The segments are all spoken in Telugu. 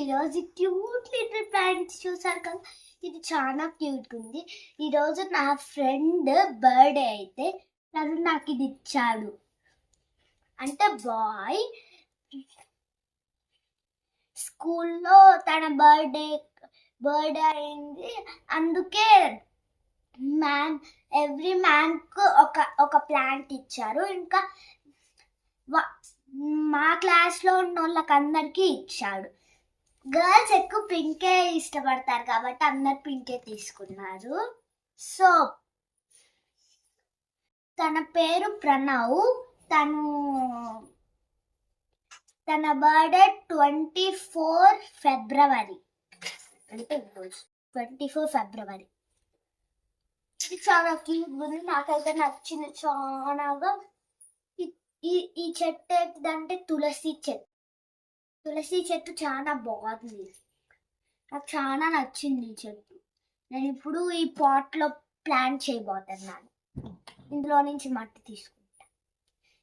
ఈరోజు క్యూట్ లిటిల్ ప్లాంట్స్ చూసారు కదా, ఇది చాలా క్యూట్ ఉంది. ఈరోజు నా ఫ్రెండ్ బర్త్డే అయితే తను నాకు ఇది ఇచ్చాడు. అంటే బాయ్ స్కూల్లో తన బర్త్డే అయింది, అందుకే ఎవ్రీ మ్యాన్కు ఒక ప్లాంట్ ఇచ్చారు. ఇంకా మా క్లాస్లో ఉన్న వాళ్ళకి అందరికీ ఇచ్చాడు. గర్ల్స్ ఎక్కువ పింకే ఇష్టపడతారు కాబట్టి అందరు పింకే తీసుకున్నారు. సో తన పేరు ప్రణవ్. తన బర్త్డే 24 ఫిబ్రవరి. అంటే 24 ఫిబ్రవరి. ఇది చాలా క్యూట్ ఉంది, నాకైతే నచ్చింది చాలాగా. ఈ చెట్టు ఏంటిదంటే తులసి చెట్టు చాలా బాగుంది, నాకు చాలా నచ్చింది ఈ చెట్టు. నేను ఇప్పుడు ఈ పాట్లో ప్లాంట్ చేయబోతున్నాను. ఇందులో నుంచి మట్టి తీసుకుంటా,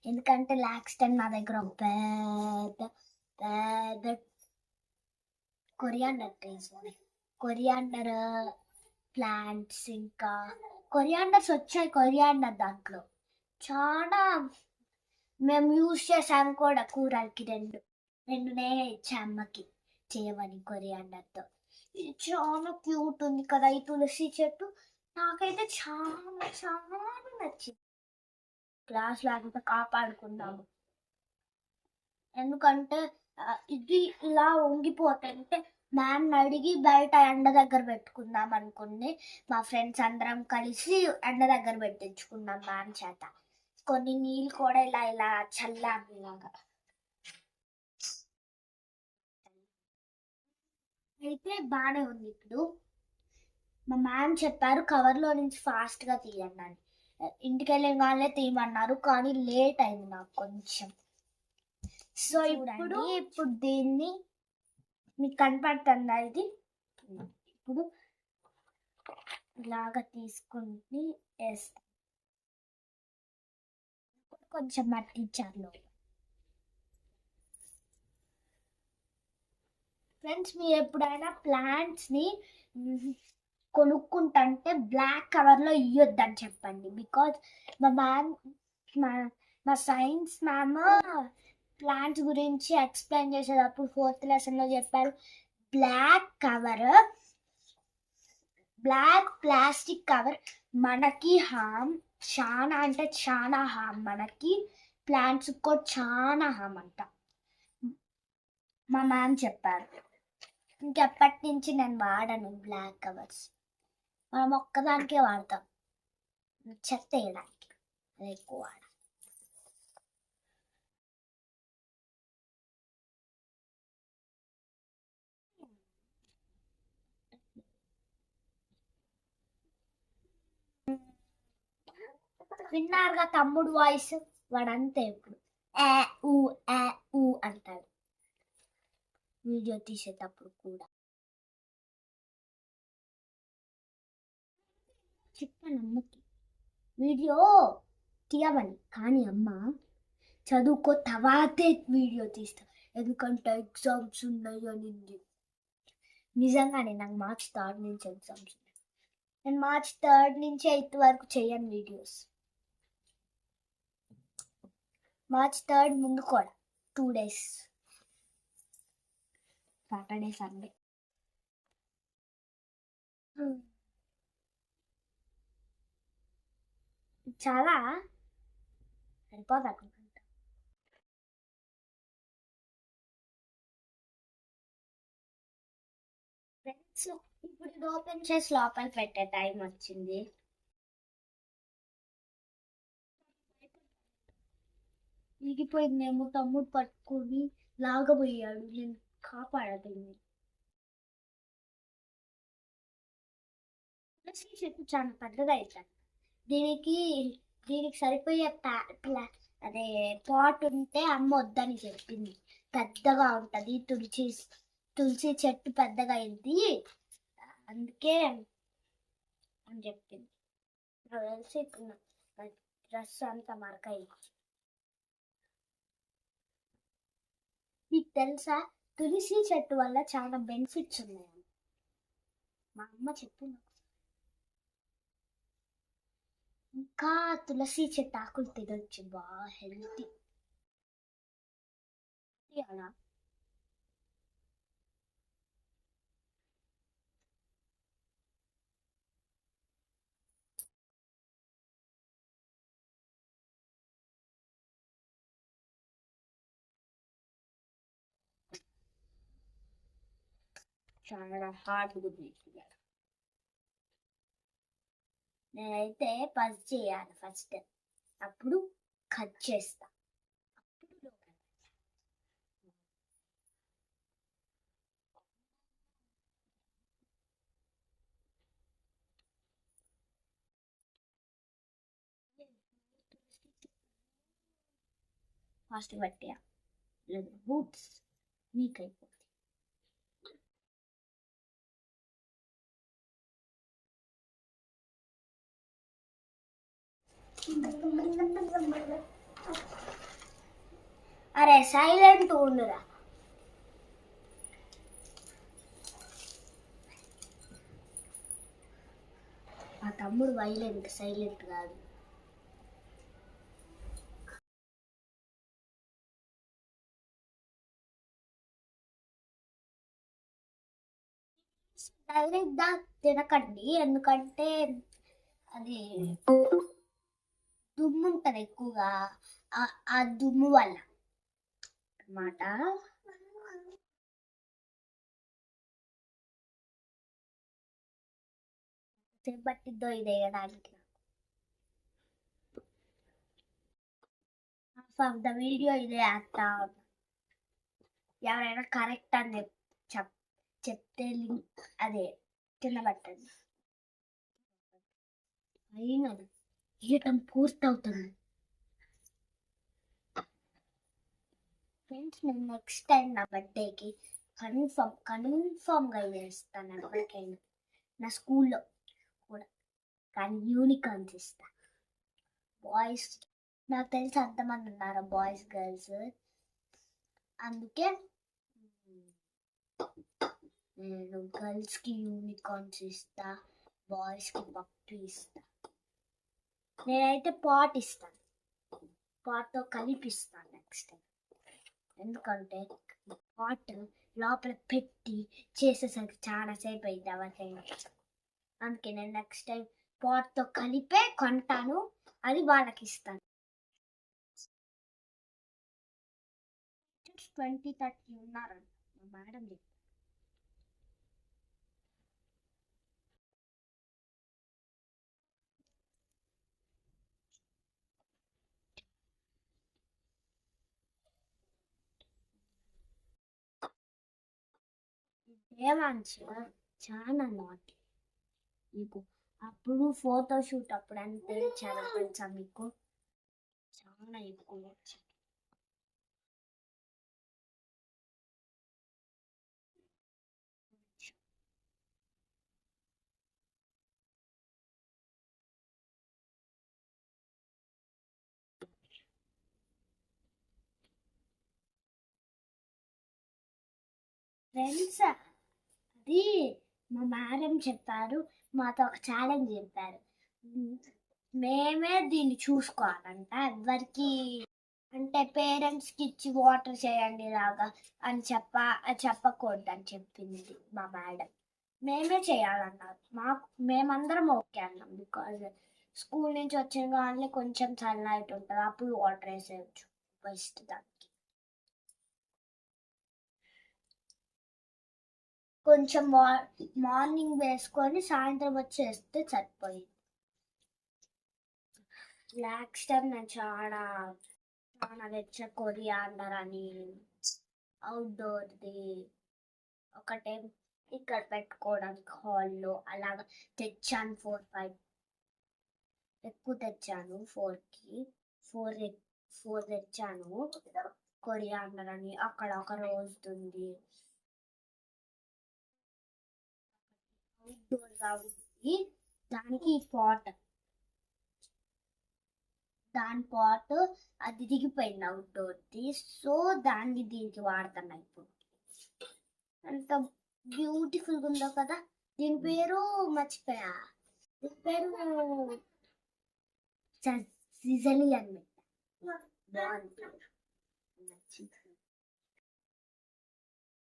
ఎందుకంటే లాస్ట్ టైం నా దగ్గర ఒక పెద్ద కొరియాండర్ ట్రీస్ కొరియాండర్ ప్లాంట్స్ ఇంకా కొరియాండర్స్ వచ్చాయి. కొరియాండర్ దాంట్లో చాలా మేము యూజ్ చేసాము కూడా కూరలకి. రెండు నేనే ఇచ్చా అమ్మకి చేయమని కొరియాండర్తో. ఇది చాలా క్యూట్ ఉంది కదా ఈ తులసి చెట్టు, నాకైతే చాలా చాలా నచ్చింది. క్లాస్లో అంతా కాపాడుకున్నాము, ఎందుకంటే ఇది ఇలా వంగిపోతుంటే మ్యామ్ అడిగి బయట ఎండ దగ్గర పెట్టుకుందాం అనుకుని మా ఫ్రెండ్స్ అందరం కలిసి ఎండ దగ్గర పెట్టించుకున్నాం మ్యామ్ చేత. కొన్ని నీళ్ళు కూడా ఇలా చల్లాగా. అయితే బాగానే ఉంది. ఇప్పుడు మా మ్యామ్ చెప్పారు కవర్లో నుంచి ఫాస్ట్గా తీయండి అని. ఇంటికి వెళ్ళగానే తీయమన్నారు, కానీ లేట్ అయింది నాకు కొంచెం. సో ఇప్పుడు దీన్ని మీకు కనపడుతుందా, ఇది ఇప్పుడు ఇలాగా తీసుకుని వేస్తాం. కొంచెం మట్టి ఇచ్చారు. ఫ్రెండ్స్, మీరు ఎప్పుడైనా ప్లాంట్స్ని కొనుక్కుంటే బ్లాక్ కవర్లో ఇవ్వద్దని చెప్పండి. బికాజ్ మా సైన్స్ మ్యామ్ ప్లాంట్స్ గురించి ఎక్స్ప్లెయిన్ చేసేటప్పుడు 4th లెసన్లో చెప్పారు, బ్లాక్ ప్లాస్టిక్ కవర్ మనకి హామ్, చాలా అంటే చాలా హామ్. మనకి ప్లాంట్స్ కూడా చాలా హామ్ అంట మా మ్యామ్ చెప్పారు. ఇంకెప్పటి నుంచి నేను వాడను బ్లాక్ కవర్స్, మనం ఒక్కదానికే వాడతాం, చెత్త వేయడానికి అది ఎక్కువ వాడ. విన్నారుగా తమ్ముడు వాయిస్, వాడంతే ఇప్పుడు ఊ అంటాడు వీడియో తీసేటప్పుడు కూడా. చెప్పాను అమ్మకి వీడియో తీయమని, కానీ అమ్మ చదువుకో తర్వాతే వీడియో తీస్తా ఎందుకంటే ఎగ్జామ్స్ ఉన్నాయి అనింది. నిజంగానే నాకు March 3rd నుంచి ఎగ్జామ్స్ ఉన్నాయి. నేను March 3rd నుంచి 8th వరకు చేయను వీడియోస్. March 3rd ముందు కూడా 2 days, సాటర్డే సండే. చాలా సరిపోదు అనుకుంటా. ఫ్రెండ్స్, ఇప్పుడు ఇది ఓపెన్ చేసి లోపల పెట్టే టైం వచ్చింది. విరిగిపోయిందేమో, తమ్ముడు పట్టుకొని లాగబోయాడు, నేను కాపాడగలిగాను. తులసి చెట్టు చాలా పెద్దగా అవుతాను. దీనికి సరిపోయే అదే పాట్ ఉంటే అమ్మ వద్దని చెప్పింది. పెద్దగా ఉంటుంది తులసి చెట్టు పెద్దగా అయింది, అందుకే అని చెప్పింది. నాకు తెలిసి డ్రెస్ అంతా మరకైంది. మీకు తెలుసా తులసి చెట్టు వల్ల చాలా బెనిఫిట్స్ ఉన్నాయి. మా అమ్మ చెప్పింది. ఇంకా తులసి చెట్టు ఆకులు తినొచ్చు, బాగా హెల్తీ అలా. చాలా హార్డ్ ఉంది. నేనైతే పసుపు చేయాలి ఫస్ట్, అప్పుడు కట్ చేస్తా. ఫాస్ట్ పట్టా లేదు బూట్స్ వీక్ అయిపోతుంది. అరే సైలెంట్ ఉండురా. మా తమ్ముడు వైలెంట్, సైలెంట్ కాదు. డైరెక్ట్ గా తినకండి, ఎందుకంటే అది దుమ్ము ఉంటుంది ఎక్కువగా, ఆ దుమ్ము వల్ల అన్నమాట. పట్టిద్దో ఇది వేయడానికి. హాఫ్ ఆఫ్ ద వీడియో ఇదే వేస్తా. ఎవరైనా కరెక్ట్ అని చెప్తే లింక్ అదే కింద పెట్టండి. అయినది గీయటం పూర్తవుతుంది. ఫ్రెండ్స్, నేను నెక్స్ట్ టైం నా బర్త్డేకి కన్ఫామ్గా చేస్తాను ఎవరికైనా, నా స్కూల్లో కూడా. కానీ యూనికార్న్స్ ఇస్తా. బాయ్స్ నాకు తెలిసి అంతమంది ఉన్నారు, బాయ్స్ గర్ల్స్. అందుకే నేను గర్ల్స్కి యూనికార్న్స్ ఇస్తా, బాయ్స్కి పప్పి ఇస్తా. నేనైతే పాట్ ఇస్తాను, పాట్తో కలిపిస్తాను నెక్స్ట్ టైం. ఎందుకంటే పాట్ లోపల పెట్టి చేసేసరికి చాలా సేపు అయింది ఎవరికైనా. అందుకే నేను నెక్స్ట్ టైం పాట్తో కలిపే కొంటాను, అది వాళ్ళకి ఇస్తాను. 20-30 ఉన్నారంట మా మేడం చెప్పి. చాలా నాటి మీకు అప్పుడు ఫోటోషూట్ అప్పుడు అంతే చాలా తెలుసా మీకు, చాలా ఎక్కువ వచ్చింది. ఫ్రెండ్స్, అది మా మేడం చెప్పారు, మాతో ఒక ఛాలెంజ్ చెప్పారు. మేమే దీన్ని చూసుకోవాలంట, ఎవరికి అంటే పేరెంట్స్కి ఇచ్చి వాటర్ చేయండి లాగా అని చెప్పకూడదు అని చెప్పింది మా మేడం. మేమే చేయాలన్నారు. మేమందరం ఓకే అన్నాం. బికాజ్ స్కూల్ నుంచి వచ్చిన కానీ కొంచెం సన్లైట్ ఉంటుంది, అప్పుడు వాటర్ వేసేయచ్చు బెస్ట్. దానికి కొంచెం మార్నింగ్ వేసుకొని సాయంత్రం వచ్చి వేస్తే సరిపోయింది. నెక్స్ట్ టైం నేను చాలా తెచ్చా, కొరియాండర్ అని అవుట్డోర్ది ఒకటే ఇక్కడ పెట్టుకోవడానికి హాల్లో అలాగా తెచ్చాను. 4-5 ఎక్కువ తెచ్చాను. 4 తెచ్చాను. కొరియాండర్ అని అక్కడ ఒక రోజు ఉంది, అవుట్డోర్గా ఉంది. దానికి దాని పాట్ అది దిగిపోయింది అవుట్డోర్ది, సో దాన్ని దీనికి వాడుతున్నా ఇప్పుడు. అంత బ్యూటిఫుల్గా ఉందో కదా. దీని పేరు మర్చిపోయా. దీని పేరు సిజలి అన్నమాట. బాగుంది.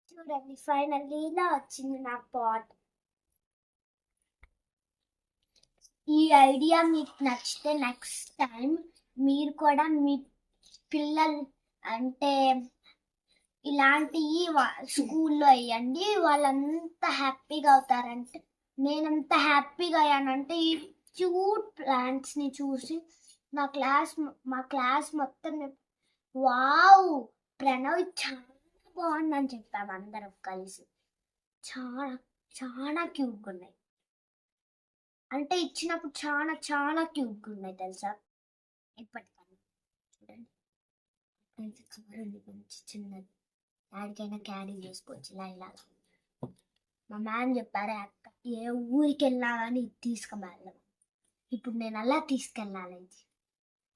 చూడండి ఫైనల్లీ ఇలా వచ్చింది నా పాట్. ఈ ఐడియా మీకు నచ్చితే నెక్స్ట్ టైం మీరు కూడా మీ పిల్లలు అంటే ఇలాంటివి స్కూల్లో వేయండి. వాళ్ళంతా హ్యాపీగా అవుతారంటే, నేనంత హ్యాపీగా అయ్యానంటే ఈ క్యూట్ ప్లాంట్స్ని చూసి మా క్లాస్ మొత్తం వావ్ ప్రణవ్ చాలా బాగుందని చెప్పాము అందరం కలిసి. చాలా చాలా క్యూట్గా ఉన్నాయి. అంటే ఇచ్చినప్పుడు చాలా చాలా క్యూట్గా ఉన్నాయి తెలుసా. ఇప్పటికన్నా చూడండి మంచి చిన్నది, యాడికైనా క్యారీ చేసుకోవచ్చు ఇలా ఇలా. మా మ్యామ్ చెప్పారే అక్క ఏ ఊరికి వెళ్ళినా కానీ ఇది తీసుకువెళ్ళాలి. ఇప్పుడు నేను అలా తీసుకెళ్ళాలి.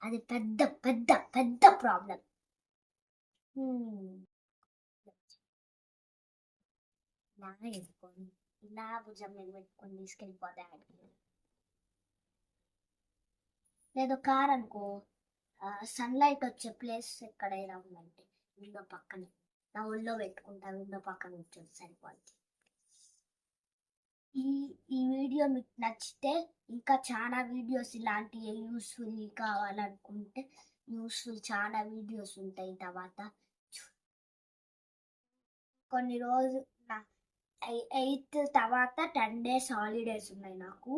అది పెద్ద పెద్ద పెద్ద ప్రాబ్లం. ఇలా వేసుకొని ఇలా భుజం మీద పెట్టుకొని తీసుకెళ్ళిపోతే ఆడికి. లేదు కార్ అనుకో, సన్లైట్ వచ్చే ప్లేస్ ఎక్కడైనా ఉందంటే విండో పక్కన నా ఒళ్ళో పెట్టుకుంటా, విండో పక్కన కూర్చొని సరిపోద్ది. ఈ వీడియో మీకు నచ్చితే ఇంకా చాలా వీడియోస్ ఇలాంటివి యూస్ఫుల్ కావాలనుకుంటే యూస్ఫుల్ చాలా వీడియోస్ ఉంటాయి. తర్వాత కొన్ని రోజులు 8th తర్వాత 10 days హాలిడేస్ ఉన్నాయి నాకు.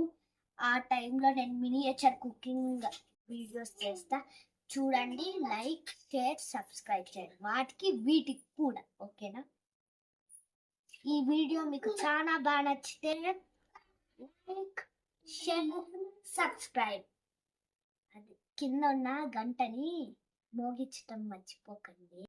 ఆ టైంలో నేను మినియేచర్ కుకింగ్ వీడియోస్ చేస్తా. చూడండి, లైక్ షేర్ సబ్స్క్రైబ్ చేయండి వాటికి వీటికి కూడా. ఓకేనా. ఈ వీడియో మీకు చాలా బాగా నచ్చితే లైక్ షేర్ సబ్స్క్రైబ్, అది కింద ఉన్న గంటని మోగించటం మర్చిపోకండి.